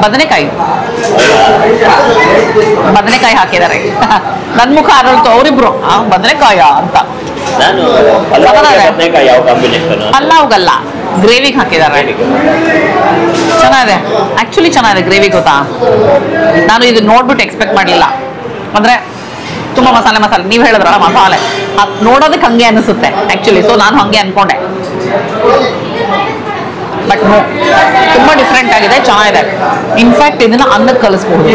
ಬದನೆಕಾಯಿ ಹಾಕಿದ್ದಾರೆ. ನನ್ನ ಮುಖ ಅರಳ್ತು ಅವರಿಬ್ರು ಬದನೆಕಾಯ ಅಂತ. ನಾನು ಬದನೆಕಾಯಿ ಯಾವ ಕಾಂಬಿನೇಷನ್ ಪಲಾವ್ಗಲ್ಲ, ಗ್ರೇವಿಗೆ ಹಾಕಿದ್ದಾರೆ. ಚೆನ್ನಾಗಿದೆ, ಆಕ್ಚುಲಿ ಚೆನ್ನಾಗಿದೆ ಗ್ರೇವಿ. ಗೊತ್ತಾ, ನಾನು ಇದು ನೋಡ್ಬಿಟ್ಟು ಎಕ್ಸ್ಪೆಕ್ಟ್ ಮಾಡಲಿಲ್ಲ. ಅಂದ್ರೆ ತುಂಬಾ ಮಸಾಲೆ ನೀವು ಹೇಳಿದ್ರಲ್ಲ ಮಸಾಲೆ, ಅದು ನೋಡೋದಕ್ಕೆ ಹಂಗೆ ಅನಿಸುತ್ತೆ ಆಕ್ಚುಲಿ. ಸೊ ನಾನು ಹಂಗೆ ಅನ್ಕೊಂಡೆ, ಬಟ್ ನೋ, ತುಂಬಾ ಡಿಫ್ರೆಂಟ್ ಆಗಿದೆ, ಚೆನ್ನಾಗಿದೆ. ಇನ್ಫ್ಯಾಕ್ಟ್ ಇದನ್ನ ಅನ್ನಕ್ಕೆ ಕಲಿಸ್ಬಹುದು.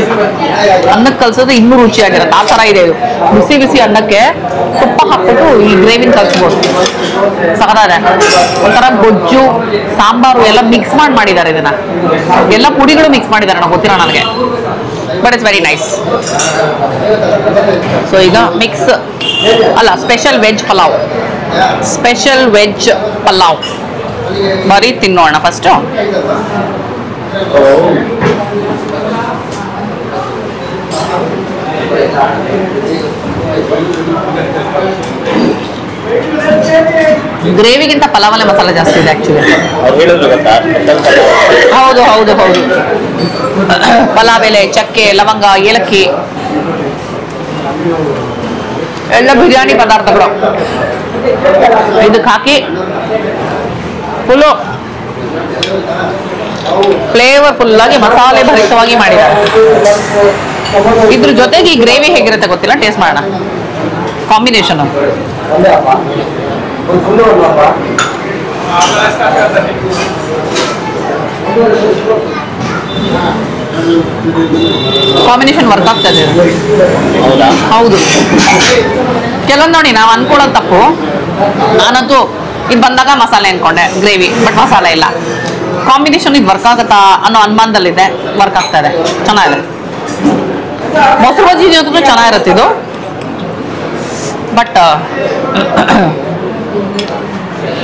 ಅನ್ನಕ್ಕೆ ಕಲಿಸಿದ್ರೆ ಇನ್ನೂ ರುಚಿಯಾಗಿರುತ್ತೆ. ಆ ಥರ ಇದೆ ಇದು. ಬಿಸಿ ಬಿಸಿ ಅನ್ನಕ್ಕೆ ತುಪ್ಪ ಹಾಕ್ಬಿಟ್ಟು ಈ ಗ್ರೇವಿನ ಕಲಿಸ್ಬೋದು. ಸಕದಾದೆ. ಒಂಥರ ಗೊಜ್ಜು ಸಾಂಬಾರು ಎಲ್ಲ ಮಿಕ್ಸ್ ಮಾಡಿದ್ದಾರೆ. ಇದನ್ನ ಎಲ್ಲ ಪುಡಿಗಳು ಮಿಕ್ಸ್ ಮಾಡಿದ್ದಾರೆ, ನಾವು ಗೊತ್ತಿಲ್ಲ ನನಗೆ, but it's very nice. So ಈಗ ಮಿಕ್ಸ್ ಅಲ್ಲ, ಸ್ಪೆಷಲ್ ವೆಜ್ ಪಲಾವ್ ಬರೀ ತಿನ್ನೋಣ ಫಸ್ಟು. ಗ್ರೇವಿಗಿಂತ ಪಲಾವಲ್ಲೇ ಮಸಾಲೆ ಜಾಸ್ತಿ ಇದೆ ಆಕ್ಚುಲಿ. ಹೌದು ಹೌದು ಹೌದು. ಪಲಾವ್ ಎಲೆ, ಚಕ್ಕೆ, ಲವಂಗ, ಏಲಕ್ಕಿ ಎಲ್ಲ ಬಿರಿಯಾನಿ ಪದಾರ್ಥಗಳು ಇದಕ್ಕೆ ಹಾಕಿ ಫುಲ್ಲು ಫ್ಲೇವರ್ಫುಲ್ ಆಗಿ ಮಸಾಲೆ ಭರಿತವಾಗಿ ಮಾಡಿದ್ದಾರೆ. ಇದ್ರ ಜೊತೆಗೆ ಈ ಗ್ರೇವಿ ಹೇಗಿರುತ್ತೆ ಗೊತ್ತಿಲ್ಲ, ಟೇಸ್ಟ್ ಮಾಡೋಣ. ಕಾಂಬಿನೇಷನ್ ವರ್ಕ್ ಆಗ್ತದೆ. ಹೌದು, ಕೆಲವೊಂದು ನೋಡಿ ನಾವು ಅನ್ಕೊಳ್ಳೋದು ತಪ್ಪು. ನಾನಂತೂ ಇದು ಬಂದಾಗ ಮಸಾಲೆ ಅನ್ಕೊಂಡೆ ಗ್ರೇವಿ, ಬಟ್ ಮಸಾಲೆ ಇಲ್ಲ. ಕಾಂಬಿನೇಷನ್ ಇದು ವರ್ಕ್ ಆಗುತ್ತಾ ಅನ್ನೋ ಅನುಮಾನದಲ್ಲಿದೆ. ವರ್ಕ್ ಆಗ್ತಾ ಇದೆ, ಚೆನ್ನಾಗಿದೆ. ಮೊಸರು ಬಜ್ಜಿ ಜೊತೆ ಚೆನ್ನಾಗಿರುತ್ತೆ ಇದು. ಬಟ್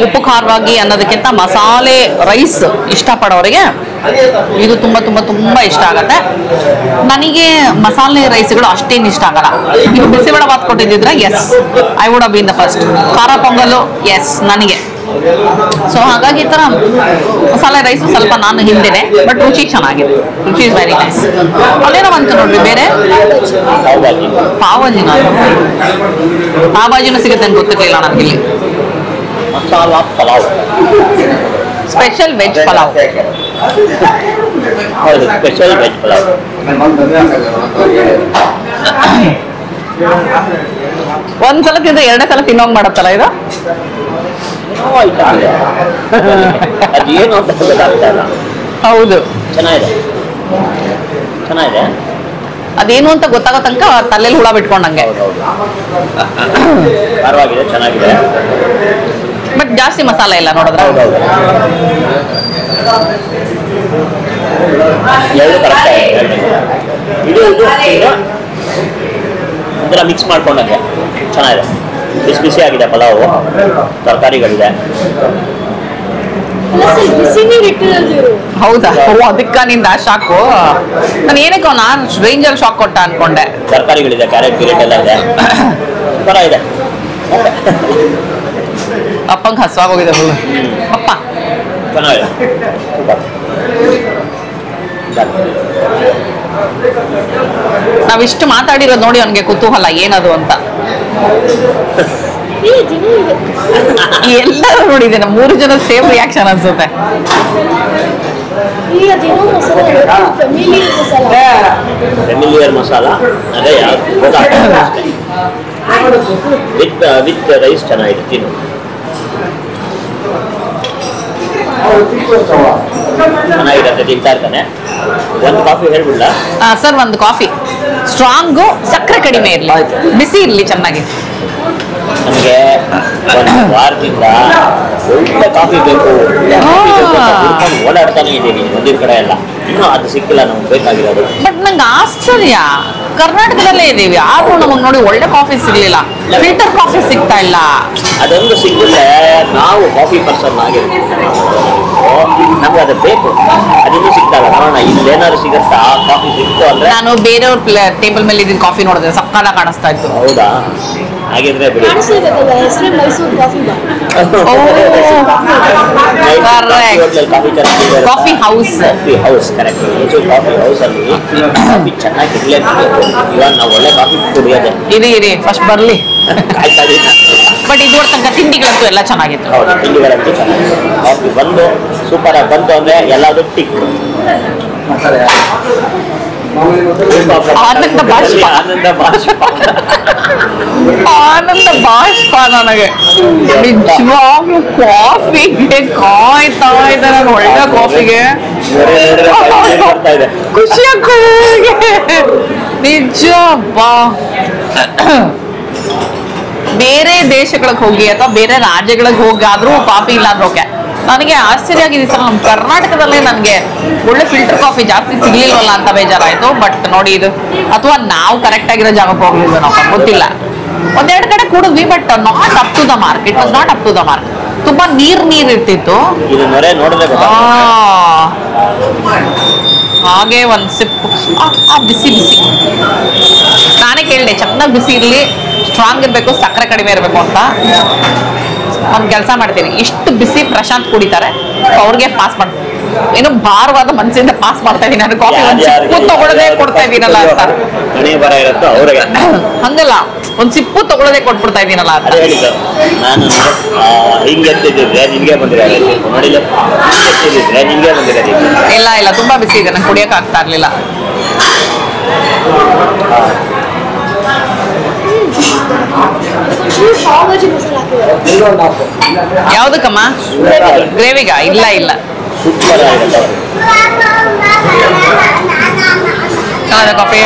ಉಪ್ಪು ಖಾರವಾಗಿ ಅನ್ನೋದಕ್ಕಿಂತ ಮಸಾಲೆ ರೈಸ್ ಇಷ್ಟಪಡೋರಿಗೆ ಇದು ತುಂಬ ತುಂಬ ತುಂಬ ಇಷ್ಟ ಆಗುತ್ತೆ. ನನಗೆ ಮಸಾಲೆ ರೈಸ್ಗಳು ಅಷ್ಟೇನು ಇಷ್ಟ ಆಗಲ್ಲ. ನೀವು ಬಿಸಿಬೇಳೆ ಬಾತ್ ಕೊಟ್ಟಿದ್ದಿದ್ರೆ yes, I would have been the first. ಖಾರ ಪೊಂಗಲು ಎಸ್ ನನಗೆ. ಸೊ ಹಾಗಾಗಿ ಈ ಥರ ಮಸಾಲೆ ರೈಸು ಸ್ವಲ್ಪ ನಾನು ಹಿಂದೆನೆ, ಬಟ್ ರುಚಿ ಚೆನ್ನಾಗಿದೆ. ರುಚಿ ಇಸ್ ವೆರಿ ನೈಸ್. ಅಲ್ಲೇನೋ ಬಂತು ನೋಡ್ರಿ ಬೇರೆ ಪಾವ್ ಭಾಜಿನೂ ಸಿಗುತ್ತೆ ಅಂತ ಗೊತ್ತಿರಲಿಲ್ಲ ನನಗಿಲ್ಲಿ. Masala pulao, special veg pulao. ಹೌದು, ಸ್ಪೆಷಲ್ ವೆಜ್ ಪಲಾವ್. ಒಂದ್ಸಲ ತಿಂದ್ರೆ ಎರಡನೇ ಸಲ ತಿನ್ನೋಂಗ್ ಮಾಡತ್ತಲ್ಲ ಇದು. ಅದೇನು ಅಂತ ಗೊತ್ತಾಗ್ತಾ ಇಲ್ಲ. ಹೌದು, ಚೆನ್ನಾಗಿದೆ. ಅದೇನು ಅಂತ ಗೊತ್ತಾಗೋ ತನಕ ತಲೆಯಲ್ಲಿ ಹುಳ ಬಿಟ್ಕೊಂಡಂಗೆ. ಖಾರವಾಗಿದೆ, ಚೆನ್ನಾಗಿದೆ, ಬಟ್ ಜಾಸ್ತಿ ಮಸಾಲೆ ಇಲ್ಲ ನೋಡಿದ್ರೆ. ಎರಡು ಕರೆಕ್ಟ್ ಆಗಿದೆ. ಇದು ಒಂಥರ ಮಿಕ್ಸ್ ಮಾಡ್ಕೊಂಡಂಗೆ ಚೆನ್ನಾಗಿದೆ. ಬಿಸಿ ಬಿಸಿ ಆಗಿದೆ ಪಲಾವು, ತರಕಾರಿಗಳಿದೆ. ಹೌದಾ, ಅದಕ್ಕ ನಿಂದ ಶಾಕು. ನಾನು ಏನಕ್ಕೆ ನಾನು ರೇಂಜಲ್ಲಿ ಶಾಕ್ ಕೊಟ್ಟ ಅನ್ಕೊಂಡೆ. ತರಕಾರಿಗಳಿದೆ, ಕ್ಯಾರೆಟ್ ಗಿರೆಟ್ ಎಲ್ಲ ಇದೆ, ಸೂಪರ್ ಆಗಿದೆ. ಅಪ್ಪಂಗೆ ಹಸುವಾಗೋಗಿದೆ ಫುಲ್. ಅಪ್ಪ ಚೆನ್ನಾಗಿದೆ, ಸೂಪರ್. ನಾವಿಷ್ಟು ಮಾತಾಡಿರೋದು ನೋಡಿ ಅವನಿಗೆ ಕುತೂಹಲ ಏನದು ಅಂತ. ಎಲ್ಲರೂ ನೋಡಿದ್ದೇನೆ, 3 ಜನ ಸೇಮ್ ರಿಯಾಕ್ಷನ್ ಅನ್ಸುತ್ತೆ. ಫೆಮಿಲಿಯರ್ ಮಸಾಲ ಅದೇ ವಿತ್ ರೈಸ್ ಚೆನ್ನಾಗಿದೆ, ತಿನ್ನು. ಚೆನ್ನಾಗಿರುತ್ತೆ, ತಿಂತಾ ಇರ್ತಾನೆ. ಒಂದು ಕಾಫಿ ಹೇಳ್ಬಿಡ್ಲ ಸರ್? ಒಂದು ಕಾಫಿ ಸ್ಟ್ರಾಂಗು, ಸಕ್ಕರೆ ಕಡಿಮೆ ಇರಲಿ, ಬಿಸಿ ಇರಲಿ ಚೆನ್ನಾಗಿ. ನನಗೆ ಒಂದು ವಾರದಿಂದ ಒಳ್ಳೆ ಕಾಫಿ ಬೇಕು, ಓಡಾಡ್ತಾನೆ ಇದ್ದೀನಿ ಒಂದಿನ ಕಡೆ ಎಲ್ಲ. ಇನ್ನೂ ಅದು ಸಿಕ್ಕಿಲ್ಲ, ನಮ್ಗೆ ಬೇಕಾಗಿರೋದು. ಬಟ್ ನಂಗೆ ಆಶ್ಚರ್ಯ, ಕರ್ನಾಟಕದಲ್ಲೇ ಇದೀವಿ ಆದ್ರೂ ನಮಗೆ ನೋಡಿ ಒಳ್ಳೆ ಕಾಫಿ ಸಿಗ್ಲಿಲ್ಲ, ಫಿಲ್ಟರ್ ಕಾಫಿ ಸಿಗ್ತಾ ಇಲ್ಲ. ಅದೊಂದು ಸಿಕ್ಕಿದ್ರೆ ನಾವು ಕಾಫಿ ಪರ್ಸನ್ ಆಗಿರ್ತೀವಿ, ನಮ್ಗೆ ಅದು ಬೇಕು. ಅದಿನ್ನೂ ಸಿಗ್ತಲ್ಲ, ನೋಡೋಣ ಇಲ್ಲೇನಾದ್ರು ಸಿಗುತ್ತಾ. ಕಾಫಿ ಸಿಕ್ತು ಅಂದ್ರೆ ನಾನು ಬೇರೆಯವ್ರ ಟೇಬಲ್ ಮೇಲೆ ಇದೀನಿ ಕಾಫಿ ನೋಡಿದ್ರೆ ಸಕ್ಕತ್ತಾಗಿ ಕಾಣಿಸ್ತಾ ಇತ್ತು. ಹೌದಾ? ಹಾಗಿದ್ರೆ ಬಿಡಿ. ಕಾಣಿಸ್ಲೇಬೇಕಲ್ಲ ಹೆಸರೇ Mysuru coffee bar. Coffee house. Coffee house correct. Mysuru coffee house ಅಲ್ಲಿ ಕಾಫಿ ಚೆನ್ನಾಗಿ ಇರ್ಲೇಬೇಕು. ಇವಾಗ ನಾವು ಒಳ್ಳೆ ಕಾಫಿ ಕುಡಿಯೋದೆ. ಇರಿ ಫಸ್ಟ್ ಬರ್ಲಿ. ಕಾಯ್ತಾ ಇದೀನಿ. ಬಟ್ ಇದುವರೆ ತನಕ ತಿಂಡಿಗಳಂತೂ ಎಲ್ಲ ಚೆನ್ನಾಗಿತ್ತು. ಹೌದು, ತಿಂಡಿಗಳಂತೂ ಚೆನ್ನಾಗಿದೆ. ಕಾಫಿ ಬಂದು ಸೂಪರ್ ಆಗಿ ಬಂತು ಅಂದ್ರೆ ಎಲ್ಲಾದ್ರೂ ಟಿಕ್. ಆನಂದ ಬಾಷ್ಪ. ಆನಂದ ಬಾಷ್ಪ. ಆನಂದ ಬಾಷ್ಪ ನನಗೆ ನಿಜವಾಗ್ಲೂ ಕಾಫಿಗೆ ಕಾಯ್ತಾ ಇದ್ದೆ ನಾನು. ಒಳ್ಳೆ ಕಾಫಿಗೆ ಬರ್ತಾ ಇದೆ. ಖುಷಿ ನಿಜ. ಬಾ ಬೇರೆ ದೇಶಗಳಿಗೆ ಹೋಗಿ ಅಥವಾ ಬೇರೆ ರಾಜ್ಯಗಳಿಗೆ ಹೋಗಾದ್ರೂ ಕಾಫಿ ಇಲ್ಲ ಅಂದ್ರೆ ಓಕೆ. ನನಗೆ ಆಶ್ಚರ್ಯ ಆಗಿದೆ ಸರ್, ನಮ್ಮ ಕರ್ನಾಟಕದಲ್ಲೇ ನನಗೆ ಒಳ್ಳೆ ಫಿಲ್ಟರ್ ಕಾಫಿ ಜಾಸ್ತಿ ಸಿಗ್ಲಿಲ್ವಲ್ಲ ಅಂತ ಬೇಜಾರಾಯ್ತು. ಬಟ್ ನೋಡಿ ಇದು, ಅಥವಾ ನಾವು ಕರೆಕ್ಟ್ ಆಗಿರೋ ಜಾಗಕ್ಕೆ ಹೋಗ್ಲಿಲ್ಲ, ನಾವು ಗೊತ್ತಿಲ್ಲ. ಒಂದೆರಡು ಕಡೆ ಕುಡಿದ್ವಿ, but not up to the mark. It was not up to the mark. ತುಂಬಾ ನೀರ್ ಇರ್ತಿತ್ತು. ಇದು ನೊರೆ ನೋಡಿದ್ರೆ ಹಾಗೆ ಒಂದ್ ಸಿಪ್ ಬಿಸಿ ಬಿಸಿ. ನಾನೇ ಕೇಳಿದೆ ಚೆನ್ನಾಗಿ ಬಿಸಿ ಇರ್ಲಿ, ಸ್ಟ್ರಾಂಗ್ ಇರ್ಬೇಕು, ಸಕ್ಕರೆ ಕಡಿಮೆ ಇರ್ಬೇಕು ಅಂತ. ಒಂದ್ ಕೆಲಸ ಮಾಡ್ತೀನಿ, ಇಷ್ಟು ಬಿಸಿ ಪ್ರಶಾಂತ್ ಕುಡಿತಾರೆ, ಅವ್ರಿಗೆ ಪಾಸ್ ಮಾಡ್ತೀನಿ. ಏನು ಭಾರವಾದ ಮನಸ್ಸಿಂದ ಪಾಸ್ ಮಾಡ್ತಾ ಇದೀನಿ ನಾನು. ಕಾಫಿ ಒಂದ್ ಸಿಪ್ಪು ತಗೊಳ್ಳೋದೇ ಕೊಡ್ತಾ ಇದೀನಲ್ಲ ಅಂತ. ಹಂಗಲ್ಲ, ಒಂದ್ ಸಿಪ್ಪು ತಗೊಳ್ಳೋದೇ ಕೊಟ್ಬಿಡ್ತಾ ಇದೀನಲ್ಲ ಅಂತ. ನಾನು ಹಿಂಗೆ ಎತ್ತಿದ್ರೆ ನಿಮ್ಗೆ ಬಂದಿರೋದು ನೋಡಿಲ್ಲ, ಎತ್ತಿದ್ರೆ ನಿಮ್ಗೆ ಬಂದಿರೋದು. ಇಲ್ಲ ತುಂಬಾ ಬಿಸಿ ಇದೆ, ನಂಗೆ ಕುಡಿಯಕ್ ಆಗ್ತಾ ಇರ್ಲಿಲ್ಲ. ಪಾವಭಾಜಿ ಮಸಾಲ ಹಾಕಿದ್ದಾರೆ. ಯಾವ್ದಕ್ಕಮ್ಮ? ಗ್ರೇವಿಗ? ಇಲ್ಲ ಸೂಪರ್ ಆಗಿರುತ್ತೆ. ಚೆನ್ನಾಗಿದೆ ಕಾಫಿ.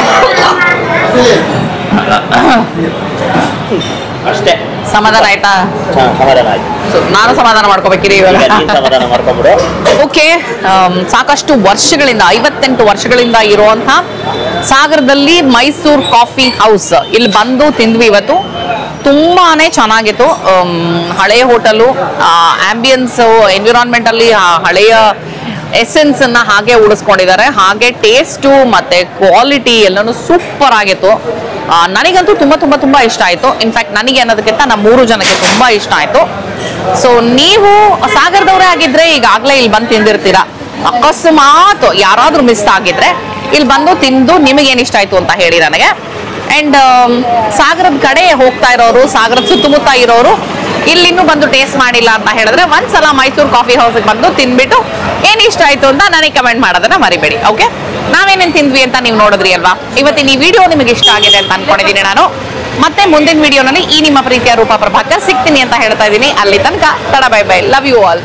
ಅಷ್ಟೇ, ಸಮಾಧಾನ ಆಯ್ತಾ? ಸಮಾಧಾನ ಆಯ್ತು. ನಾನು ಸಮಾಧಾನ ಮಾಡ್ಕೋಬೇಕಿರಿ ಇವಾಗ. ಸಮಾಧಾನ ಮಾಡ್ಕೊಂಡ್ಬಿಡು. ಓಕೆ, ಸಾಕಷ್ಟು ವರ್ಷಗಳಿಂದ 58 ವರ್ಷಗಳಿಂದ ಇರುವಂತ ಸಾಗರದಲ್ಲಿ ಮೈಸೂರು ಕಾಫಿ ಹೌಸ್ ಇಲ್ಲಿ ಬಂದು ತಿಂದ್ವಿ ಇವತ್ತು. ತುಂಬಾನೇ ಚೆನ್ನಾಗಿತ್ತು. ಹಳೆಯ ಹೋಟೆಲು, ಆಂಬಿಯನ್ಸ್, ಎನ್ವಿರಾನ್ಮೆಂಟ್ ಅಲ್ಲಿ ಹಳೆಯ ಎಸೆನ್ಸ್ ಅನ್ನ ಹಾಗೆ ಉಳಿಸ್ಕೊಂಡಿದ್ದಾರೆ. ಹಾಗೆ ಟೇಸ್ಟು ಮತ್ತೆ ಕ್ವಾಲಿಟಿ ಎಲ್ಲಾನು ಸೂಪರ್ ಆಗಿತ್ತು. ನನಗಂತೂ ತುಂಬಾ ಇಷ್ಟ ಆಯ್ತು. ಇನ್ಫ್ಯಾಕ್ಟ್ ನನಗೆ ಅನ್ನೋದಕ್ಕಿಂತ ನಮ್ಮ 3 ಜನಕ್ಕೆ ತುಂಬಾ ಇಷ್ಟ ಆಯ್ತು. ಸೊ ನೀವು ಸಾಗರದವರೇ ಆಗಿದ್ರೆ ಈಗಾಗಲೇ ಇಲ್ಲಿ ಬಂದು ತಿಂದಿರ್ತೀರಾ. ಅಕಸ್ಮಾತ್ ಯಾರಾದ್ರೂ ಮಿಸ್ ಆಗಿದ್ರೆ ಇಲ್ಲಿ ಬಂದು ತಿಂದು ನಿಮಗೇನು ಇಷ್ಟ ಆಯ್ತು ಅಂತ ಹೇಳಿ ನನಗೆ. ಅಂಡ್ ಸಾಗರದ ಕಡೆ ಹೋಗ್ತಾ ಇರೋರು, ಸಾಗರದ ಸುತ್ತಮುತ್ತ ಇರೋರು ಇಲ್ಲಿನ್ನೂ ಬಂದು ಟೇಸ್ಟ್ ಮಾಡಿಲ್ಲ ಅಂತ ಹೇಳಿದ್ರೆ ಒಂದ್ಸಲ ಮೈಸೂರು ಕಾಫಿ ಹೌಸ್ಗೆ ಬಂದು ತಿಂದ್ಬಿಟ್ಟು ಏನ್ ಇಷ್ಟ ಆಯ್ತು ಅಂತ ನನಗೆ ಕಮೆಂಟ್ ಮಾಡೋದನ್ನ ಮರಿಬೇಡಿ. ಓಕೆ, ನಾವೇನೇನ್ ತಿಂದ್ವಿ ಅಂತ ನೀವು ನೋಡಿದ್ರಿ ಅಲ್ವಾ. ಇವತ್ತಿನ ಈ ವಿಡಿಯೋ ನಿಮಗೆ ಇಷ್ಟ ಆಗಿದೆ ಅಂತ ಅನ್ಕೊಂಡಿದ್ದೀನಿ ನಾನು. ಮತ್ತೆ ಮುಂದಿನ ವಿಡಿಯೋನಲ್ಲಿ ಈ ನಿಮ್ಮ ಪ್ರೀತಿಯ ರೂಪಾ ಪ್ರಭಾಕರ್ ಸಿಗ್ತೀನಿ ಅಂತ ಹೇಳ್ತಾ ಇದ್ದೀನಿ. ಅಲ್ಲಿ ತನಕ bye bye, love you all.